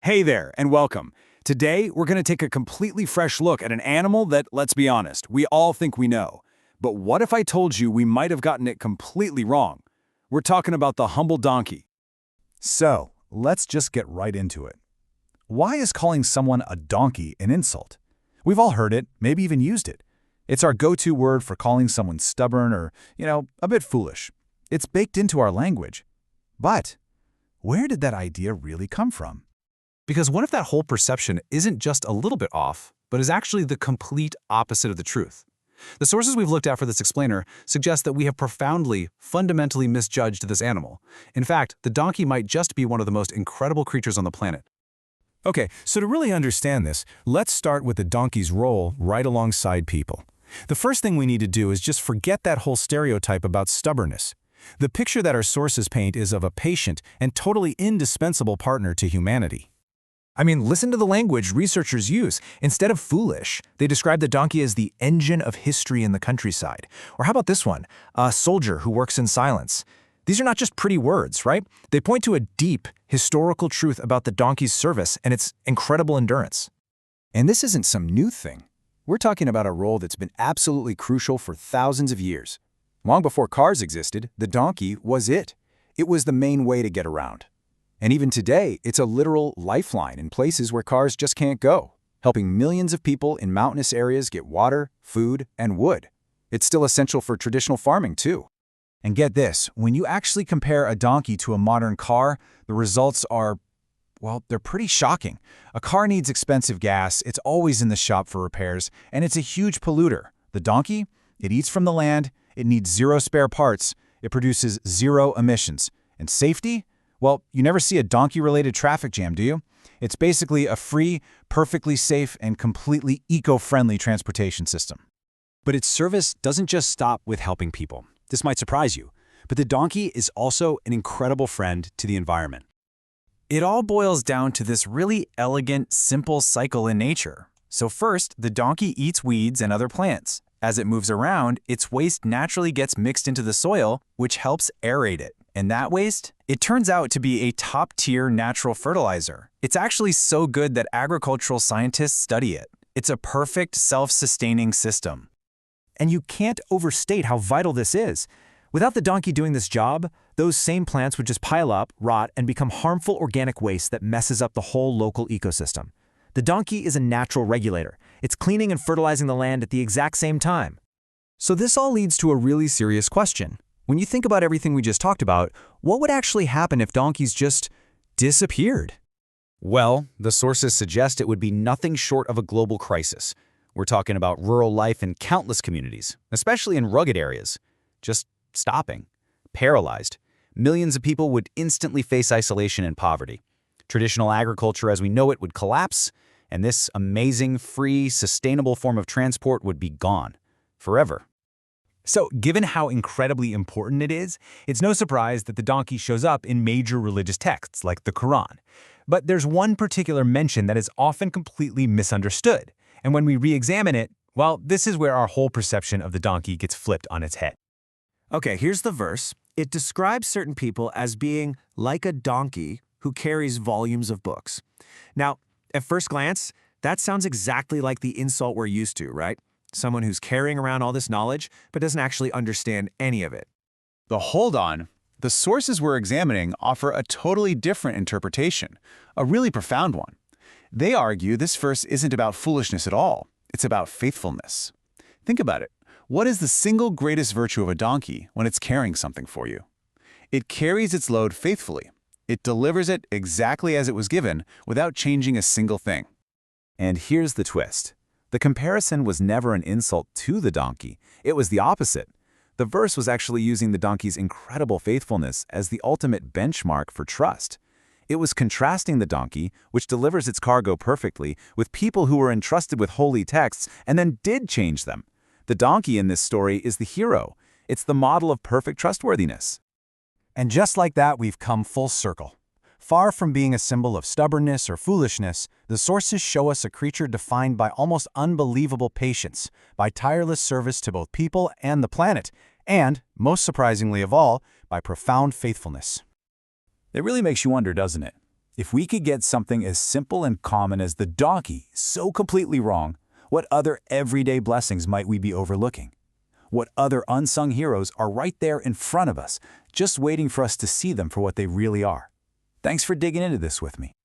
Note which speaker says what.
Speaker 1: Hey there, and welcome. Today, we're going to take a completely fresh look at an animal that, let's be honest, we all think we know. But what if I told you we might have gotten it completely wrong? We're talking about the humble donkey.
Speaker 2: So, let's just get right into it. Why is calling someone a donkey an insult? We've all heard it, maybe even used it. It's our go-to word for calling someone stubborn or, a bit foolish. It's baked into our language. But where did that idea really come from?
Speaker 3: Because what if that whole perception isn't just a little bit off, but is actually the complete opposite of the truth? The sources we've looked at for this explainer suggest that we have profoundly, fundamentally misjudged this animal. In fact, the donkey might just be one of the most incredible creatures on the planet.
Speaker 4: Okay, so to really understand this, let's start with the donkey's role right alongside people. The first thing we need to do is just forget that whole stereotype about stubbornness. The picture that our sources paint is of a patient and totally indispensable partner to humanity.
Speaker 5: I mean, listen to the language researchers use. Instead of foolish, they describe the donkey as the engine of history in the countryside. Or how about this one? A soldier who works in silence. These are not just pretty words, right? They point to a deep, historical truth about the donkey's service and its incredible endurance.
Speaker 1: And this isn't some new thing. We're talking about a role that's been absolutely crucial for thousands of years. Long before cars existed, the donkey was it. It was the main way to get around. And even today, it's a literal lifeline in places where cars just can't go, helping millions of people in mountainous areas get water, food, and wood. It's still essential for traditional farming, too.
Speaker 2: And get this, when you actually compare a donkey to a modern car, the results are, well, they're pretty shocking. A car needs expensive gas, it's always in the shop for repairs, and it's a huge polluter. The donkey, it eats from the land, it needs zero spare parts, it produces zero emissions. And safety? Well, you never see a donkey-related traffic jam, do you? It's basically a free, perfectly safe, and completely eco-friendly transportation system.
Speaker 1: But its service doesn't just stop with helping people. This might surprise you, but the donkey is also an incredible friend to the environment.
Speaker 6: It all boils down to this really elegant, simple cycle in nature. So first, the donkey eats weeds and other plants. As it moves around, its waste naturally gets mixed into the soil, which helps aerate it. And that waste, it turns out to be a top-tier natural fertilizer. It's actually so good that agricultural scientists study it. It's a perfect self-sustaining system.
Speaker 5: And you can't overstate how vital this is. Without the donkey doing this job, those same plants would just pile up, rot, and become harmful organic waste that messes up the whole local ecosystem. The donkey is a natural regulator. It's cleaning and fertilizing the land at the exact same time.
Speaker 6: So this all leads to a really serious question. When you think about everything we just talked about, what would actually happen if donkeys just disappeared?
Speaker 3: Well, the sources suggest it would be nothing short of a global crisis. We're talking about rural life in countless communities, especially in rugged areas. Just stopping. Paralyzed. Millions of people would instantly face isolation and poverty. Traditional agriculture as we know it would collapse, and this amazing, free, sustainable form of transport would be gone. Forever.
Speaker 5: So, given how incredibly important it is, it's no surprise that the donkey shows up in major religious texts like the Quran. But there's one particular mention that is often completely misunderstood. And when we re-examine it, well, this is where our whole perception of the donkey gets flipped on its head.
Speaker 7: Okay, here's the verse. It describes certain people as being like a donkey who carries volumes of books. Now, at first glance, that sounds exactly like the insult we're used to, right? Someone who's carrying around all this knowledge but doesn't actually understand any of it.
Speaker 2: But hold on. The sources we're examining offer a totally different interpretation, a really profound one. They argue this verse isn't about foolishness at all. It's about faithfulness. Think about it. What is the single greatest virtue of a donkey when it's carrying something for you? It carries its load faithfully. It delivers it exactly as it was given without changing a single thing.
Speaker 8: And here's the twist. The comparison was never an insult to the donkey. It was the opposite. The verse was actually using the donkey's incredible faithfulness as the ultimate benchmark for trust. It was contrasting the donkey, which delivers its cargo perfectly, with people who were entrusted with holy texts and then did change them. The donkey in this story is the hero. It's the model of perfect trustworthiness.
Speaker 2: And just like that, we've come full circle. Far from being a symbol of stubbornness or foolishness, the sources show us a creature defined by almost unbelievable patience, by tireless service to both people and the planet, and, most surprisingly of all, by profound faithfulness.
Speaker 8: It really makes you wonder, doesn't it? If we could get something as simple and common as the donkey so completely wrong, what other everyday blessings might we be overlooking? What other unsung heroes are right there in front of us, just waiting for us to see them for what they really are? Thanks for digging into this with me.